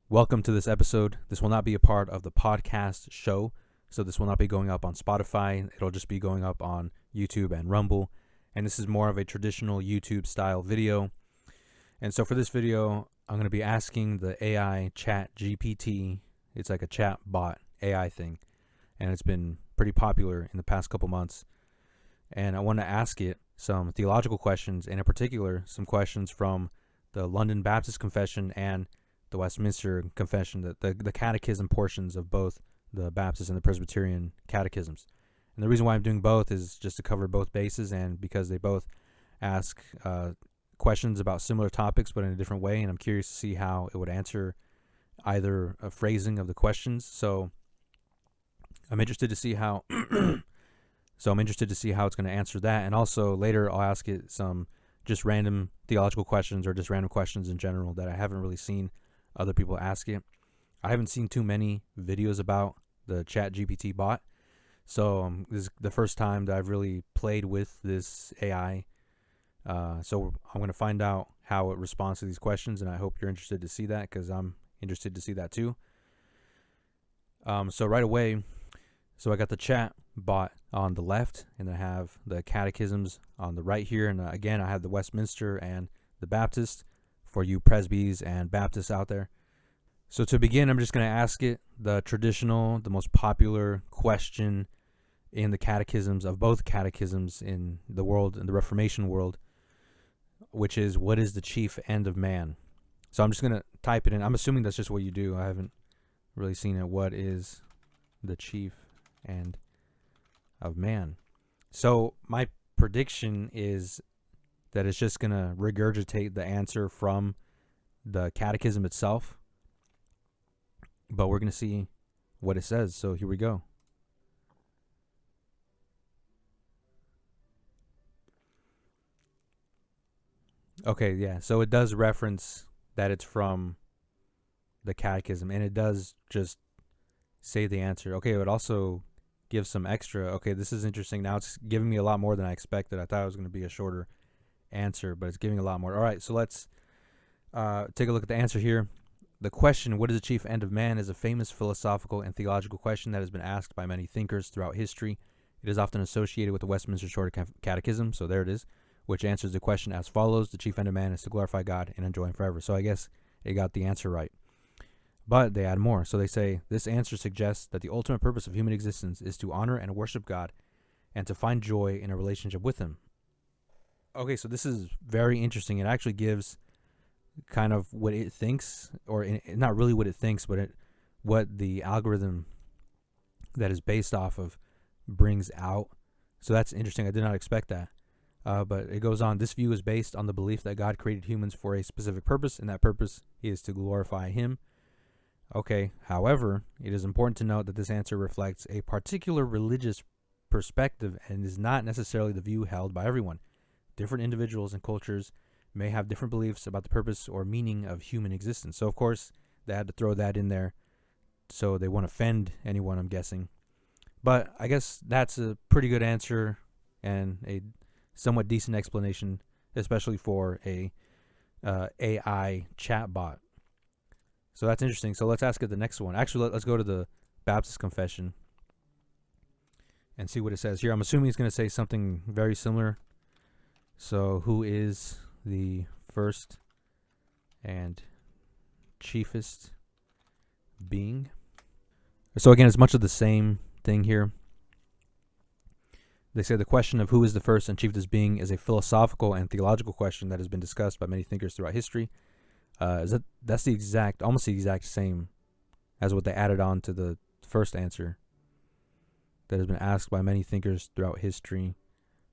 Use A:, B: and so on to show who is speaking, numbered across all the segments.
A: Welcome to this episode. This will not be a part of the podcast show, so this will not be going up on Spotify. It'll just be going up on YouTube and Rumble, and this is more of a traditional YouTube style video. And so for this video, I'm going to be asking the AI ChatGPT. It's like a chat bot AI thing, and it's been pretty popular in the past couple months. And I want to ask it some theological questions, and in particular, some questions from the London Baptist Confession and the Westminster Confession, the catechism portions of both the Baptist and the Presbyterian catechisms. And the reason why I'm doing both is just to cover both bases, and because they both ask questions about similar topics but in a different way, and I'm curious to see how it would answer either a phrasing of the questions. So I'm interested to see how it's going to answer that. And also later I'll ask it some just random theological questions or just random questions in general that I haven't really seen other people ask it. I haven't seen too many videos about the ChatGPT bot, so this is the first time that I've really played with this AI. So I'm going to find out how it responds to these questions, and I hope you're interested to see that, because I'm interested to see that too. So right away, I got the chat bot on the left, and I have the catechisms on the right here, and again, I have the Westminster and the Baptist for you presbys and Baptists out there. So to begin, I'm just going to ask it the traditional, the most popular question in the catechisms of both catechisms in the world, in the Reformation world, which is, what is the chief end of man? So I'm just going to type it in. I'm assuming that's just what you do. I haven't really seen it. What is the chief end of man? So my prediction is that it's just going to regurgitate the answer from the catechism itself, but we're going to see what it says. So here we go. Okay, yeah, so it does reference that it's from the catechism, and it does just say the answer. Okay, it would also give some extra. Okay, this is interesting. Now it's giving me a lot more than I expected. I thought it was going to be a shorter answer, but it's giving a lot more. All right, so let's take a look at the answer here. The question, what is the chief end of man, is a famous philosophical and theological question that has been asked by many thinkers throughout history. It is often associated with the Westminster Shorter Catechism, so there it is, which answers the question as follows: the chief end of man is to glorify God and enjoy him forever. So I guess it got the answer right. But they add more. So they say, this answer suggests that the ultimate purpose of human existence is to honor and worship God and to find joy in a relationship with him. Okay, so this is very interesting. It actually gives kind of what it thinks, or not really what it thinks, but what the algorithm that is based off of brings out. So that's interesting. I did not expect that. But it goes on. This view is based on the belief that God created humans for a specific purpose, and that purpose is to glorify him. Okay, however, it is important to note that this answer reflects a particular religious perspective and is not necessarily the view held by everyone. Different individuals and cultures may have different beliefs about the purpose or meaning of human existence. So, of course, they had to throw that in there so they won't offend anyone, I'm guessing. But I guess that's a pretty good answer and a somewhat decent explanation, especially for a AI chatbot. So that's interesting. So let's ask it the next one. Actually, let's go to the Baptist Confession and see what it says here. I'm assuming it's going to say something very similar. So who is the first and chiefest being? So again, it's much of the same thing here. They say the question of who is the first and chiefest being is a philosophical and theological question that has been discussed by many thinkers throughout history. That's almost the exact same as what they added on to the first answer that has been asked by many thinkers throughout history,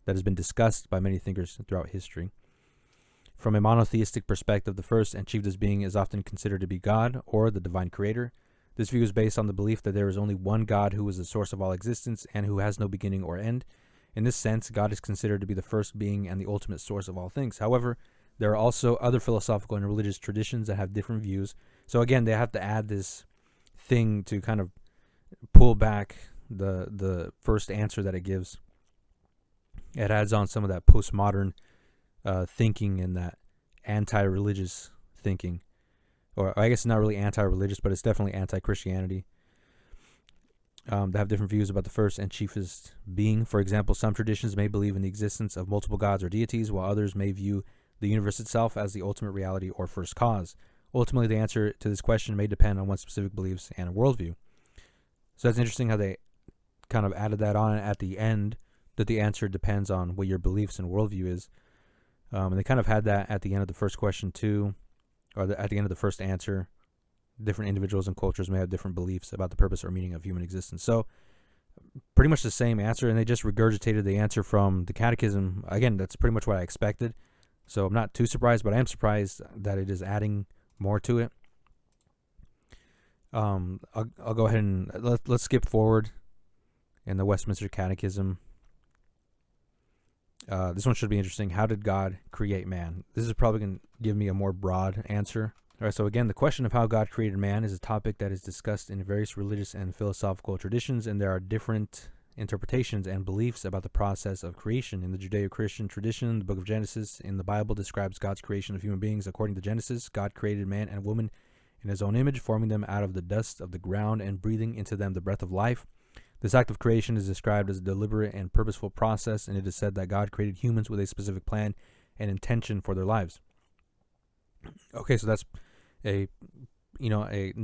A: that has been discussed by many thinkers throughout history. From a monotheistic perspective, the first and chiefest being is often considered to be God or the divine creator. This view is based on the belief that there is only one God who is the source of all existence and who has no beginning or end. In this sense, God is considered to be the first being and the ultimate source of all things. However, there are also other philosophical and religious traditions that have different views. So again, they have to add this thing to kind of pull back the first answer that it gives. It adds on some of that postmodern thinking and that anti-religious thinking. or I guess not really anti-religious, but it's definitely anti-Christianity. They have different views about the first and chiefest being. For example, some traditions may believe in the existence of multiple gods or deities, while others may view the universe itself as the ultimate reality or first cause. Ultimately, the answer to this question may depend on one's specific beliefs and worldview. So that's interesting how they kind of added that on at the end, that the answer depends on what your beliefs and worldview is. And they kind of had that at the end of the first question too, or at the end of the first answer. Different individuals and cultures may have different beliefs about the purpose or meaning of human existence. So pretty much the same answer, and they just regurgitated the answer from the Catechism. Again, that's pretty much what I expected. So I'm not too surprised, but I am surprised that it is adding more to it. I'll go ahead and let's skip forward in the Westminster Catechism. This one should be interesting. How did God create man? This is probably going to give me a more broad answer. All right, so again, the question of how God created man is a topic that is discussed in various religious and philosophical traditions, and there are different interpretations and beliefs about the process of creation. In the Judeo-Christian tradition, the book of Genesis in the Bible describes God's creation of human beings. According to Genesis, God created man and woman in his own image, forming them out of the dust of the ground and breathing into them the breath of life. This act of creation is described as a deliberate and purposeful process, and it is said that God created humans with a specific plan and intention for their lives. Okay, so that's a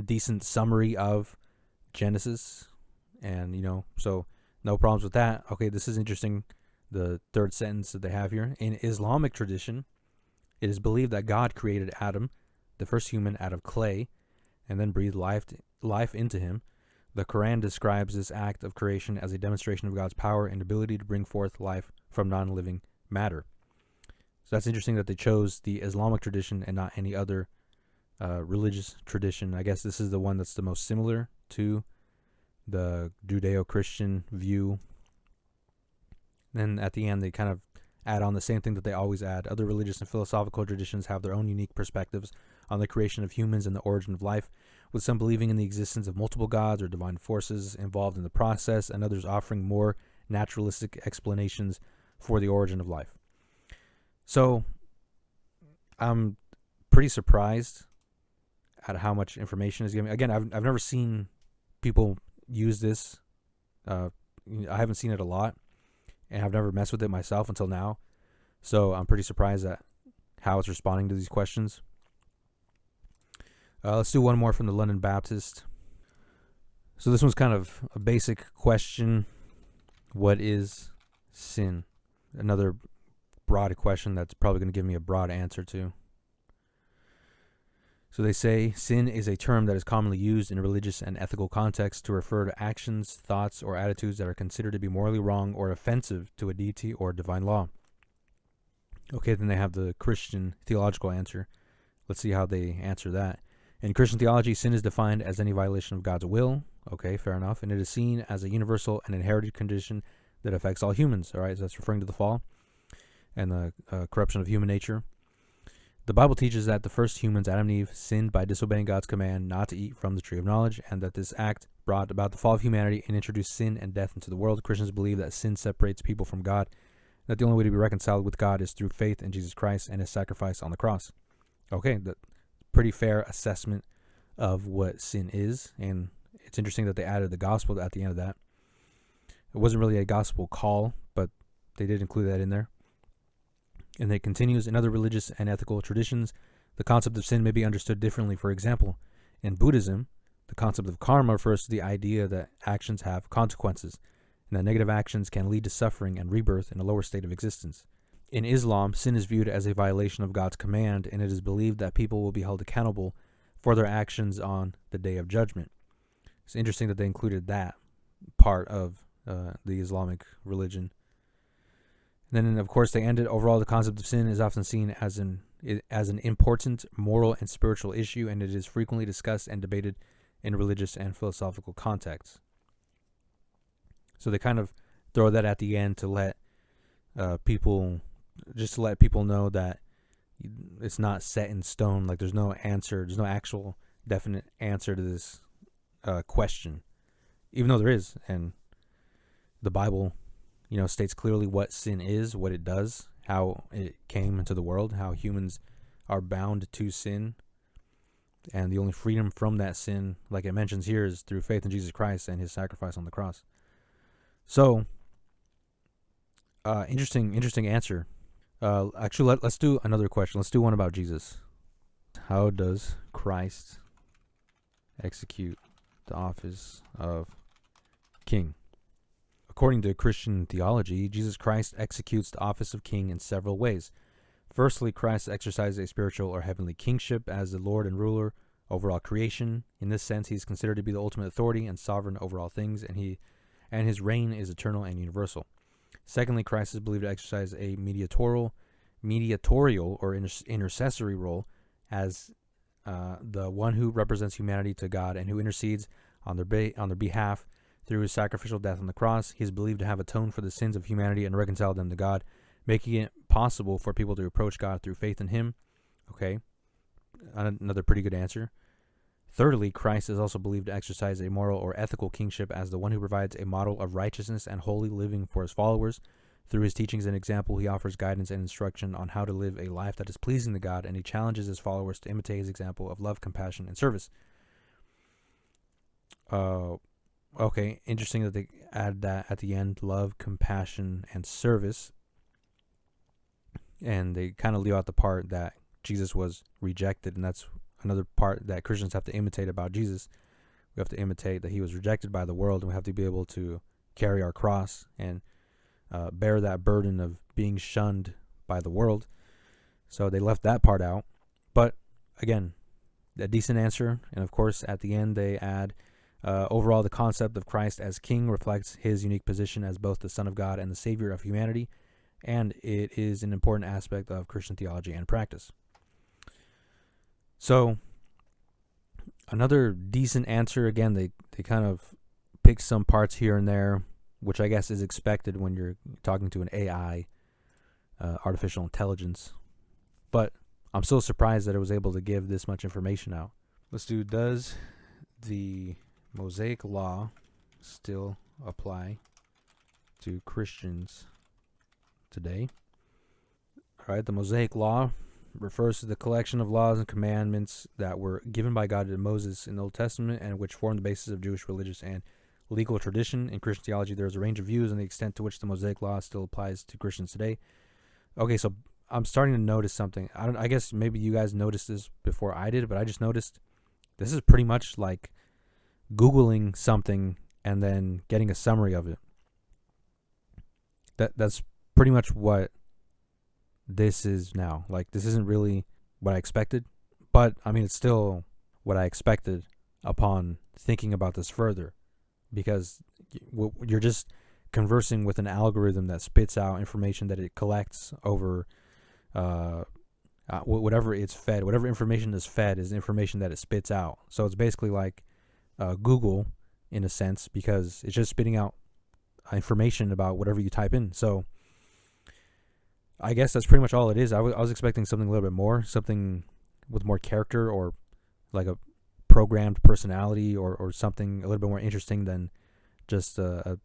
A: decent summary of Genesis, and so no problems with that. Okay, this is interesting. The third sentence that they have here: in Islamic tradition, it is believed that God created Adam, the first human, out of clay, and then breathed life into him. The Quran describes this act of creation as a demonstration of God's power and ability to bring forth life from non-living matter. So that's interesting that they chose the Islamic tradition and not any other religious tradition. I guess this is the one that's the most similar to the Judeo-Christian view. Then at the end, they kind of add on the same thing that they always add. Other religious and philosophical traditions have their own unique perspectives on the creation of humans and the origin of life, with some believing in the existence of multiple gods or divine forces involved in the process, and others offering more naturalistic explanations for the origin of life. So I'm pretty surprised at how much information is given. Again, I've never seen people use this. I haven't seen it a lot, and I've never messed with it myself until now. So I'm pretty surprised at how it's responding to these questions. Let's do one more from the London Baptist. So this one's kind of a basic question. What is sin? Another broad question that's probably going to give me a broad answer to. So they say, sin is a term that is commonly used in a religious and ethical context to refer to actions, thoughts, or attitudes that are considered to be morally wrong or offensive to a deity or divine law. Okay, then they have the Christian theological answer. Let's see how they answer that. In Christian theology, sin is defined as any violation of God's will. Okay, fair enough. And it is seen as a universal and inherited condition that affects all humans. All right, so that's referring to the fall and the corruption of human nature. The Bible teaches that the first humans, Adam and Eve, sinned by disobeying God's command not to eat from the tree of knowledge, and that this act brought about the fall of humanity and introduced sin and death into the world. Christians believe that sin separates people from God, that the only way to be reconciled with God is through faith in Jesus Christ and his sacrifice on the cross. Okay, that's pretty fair assessment of what sin is, and it's interesting that they added the gospel at the end of that. It wasn't really a gospel call, but they did include that in there. And it continues, in other religious and ethical traditions, the concept of sin may be understood differently. For example, in Buddhism, the concept of karma refers to the idea that actions have consequences, and that negative actions can lead to suffering and rebirth in a lower state of existence. In Islam, sin is viewed as a violation of God's command, and it is believed that people will be held accountable for their actions on the Day of Judgment. It's interesting that they included that part of the Islamic religion. And then, of course, they ended. Overall, the concept of sin is often seen as an important moral and spiritual issue, and it is frequently discussed and debated in religious and philosophical contexts. So they kind of throw that at the end to let people know that it's not set in stone. Like there's no answer, there's no actual definite answer to this question, even though there is, and the Bible states clearly what sin is, what it does, how it came into the world, how humans are bound to sin. And the only freedom from that sin, like it mentions here, is through faith in Jesus Christ and his sacrifice on the cross. So, interesting answer. Actually, let's do another question. Let's do one about Jesus. How does Christ execute the office of king? According to Christian theology, Jesus Christ executes the office of king in several ways. Firstly, Christ exercises a spiritual or heavenly kingship as the Lord and ruler over all creation. In this sense, he is considered to be the ultimate authority and sovereign over all things, and his reign is eternal and universal. Secondly, Christ is believed to exercise a mediatorial or intercessory role as the one who represents humanity to God and who intercedes on their behalf through his sacrificial death on the cross. He is believed to have atoned for the sins of humanity and reconciled them to God, making it possible for people to approach God through faith in him. Okay, another pretty good answer. Thirdly, Christ is also believed to exercise a moral or ethical kingship as the one who provides a model of righteousness and holy living for his followers. Through his teachings and example, he offers guidance and instruction on how to live a life that is pleasing to God, and he challenges his followers to imitate his example of love, compassion, and service. Okay, interesting that they add that at the end, love, compassion, and service. And they kind of leave out the part that Jesus was rejected, and that's another part that Christians have to imitate about Jesus. We have to imitate that he was rejected by the world, and we have to be able to carry our cross and bear that burden of being shunned by the world. So they left that part out. But again, a decent answer. And of course, at the end, they add, overall, the concept of Christ as king reflects his unique position as both the Son of God and the Savior of humanity, and it is an important aspect of Christian theology and practice. So, another decent answer. Again, they kind of pick some parts here and there, which I guess is expected when you're talking to an AI, artificial intelligence. But I'm still surprised that it was able to give this much information out. Let's do, does the Mosaic Law still apply to Christians today? All right, the Mosaic Law refers to the collection of laws and commandments that were given by God to Moses in the Old Testament and which form the basis of Jewish religious and legal tradition. In Christian theology, there is a range of views on the extent to which the Mosaic Law still applies to Christians today. Okay, so I'm starting to notice something. I guess maybe you guys noticed this before I did, but I just noticed this is pretty much like Googling something and then getting a summary of it. That's pretty much what this is now. Like, this isn't really what I expected, but I mean, it's still what I expected upon thinking about this further, because you're just conversing with an algorithm that spits out information that it collects over whatever it's fed. Whatever information is fed is information that it spits out. So it's basically like Google in a sense, because it's just spitting out information about whatever you type in. So I guess that's pretty much all it is. I was expecting something a little bit more, something with more character, or like a programmed personality, or something a little bit more interesting than just a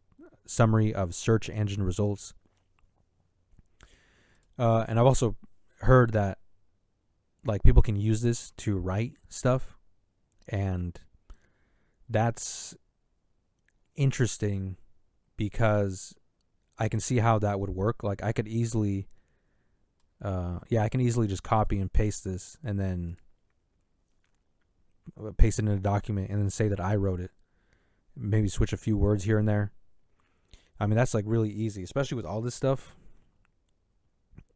A: summary of search engine results. And I've also heard that like people can use this to write stuff, and that's interesting because I can see how that would work. Like I could easily I can easily just copy and paste this and then paste it in a document and then say that I wrote it. Maybe switch a few words here and there. I mean, that's like really easy, especially with all this stuff.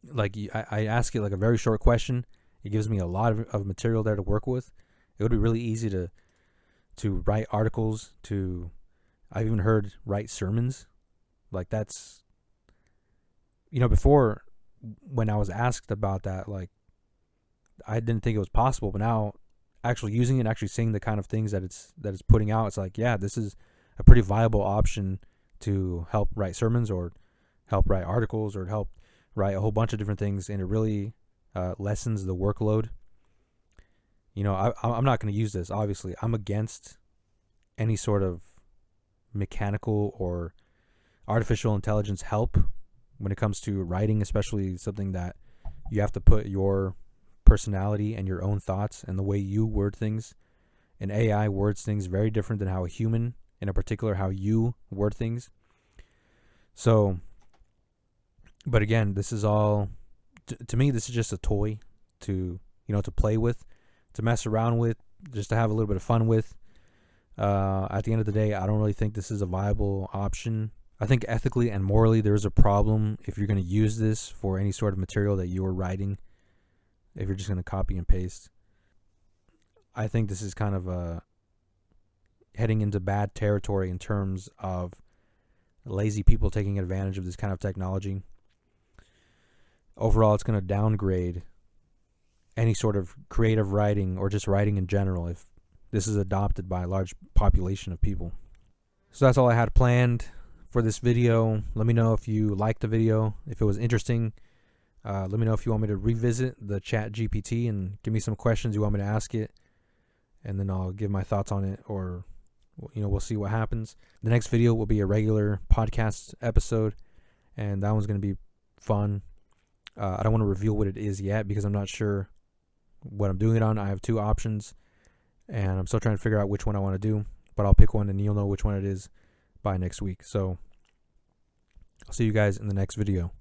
A: Like I ask it like a very short question. It gives me a lot of material there to work with. It would be really easy to write articles, I've even heard write sermons. Like that's, before when I was asked about that, like I didn't think it was possible, but now actually using it, actually seeing the kind of things that it's putting out, it's like, yeah, this is a pretty viable option to help write sermons or help write articles or help write a whole bunch of different things, and it really lessens the workload. I'm not going to use this, obviously. I'm against any sort of mechanical or artificial intelligence help when it comes to writing, especially something that you have to put your personality and your own thoughts and the way you word things. An AI words things very different than how a human, in a particular, how you word things. So, but again, this is all, to me, this is just a toy to, to play with, to mess around with, just to have a little bit of fun with. At the end of the day, I don't really think this is a viable option. I think ethically and morally, there's a problem if you're going to use this for any sort of material that you're writing, if you're just going to copy and paste. I think this is kind of heading into bad territory in terms of lazy people taking advantage of this kind of technology. Overall, it's going to downgrade any sort of creative writing or just writing in general if this is adopted by a large population of people. So that's all I had planned for this video. Let me know if you liked the video, if it was interesting. Let me know if you want me to revisit the ChatGPT and give me some questions you want me to ask it, and then I'll give my thoughts on it, or we'll see what happens. The next video will be a regular podcast episode, and that one's going to be fun. I don't want to reveal what it is yet because I'm not sure what I'm doing it on. I have 2 options, and I'm still trying to figure out which one I want to do, but I'll pick one and you'll know which one it is by next week. So I'll see you guys in the next video.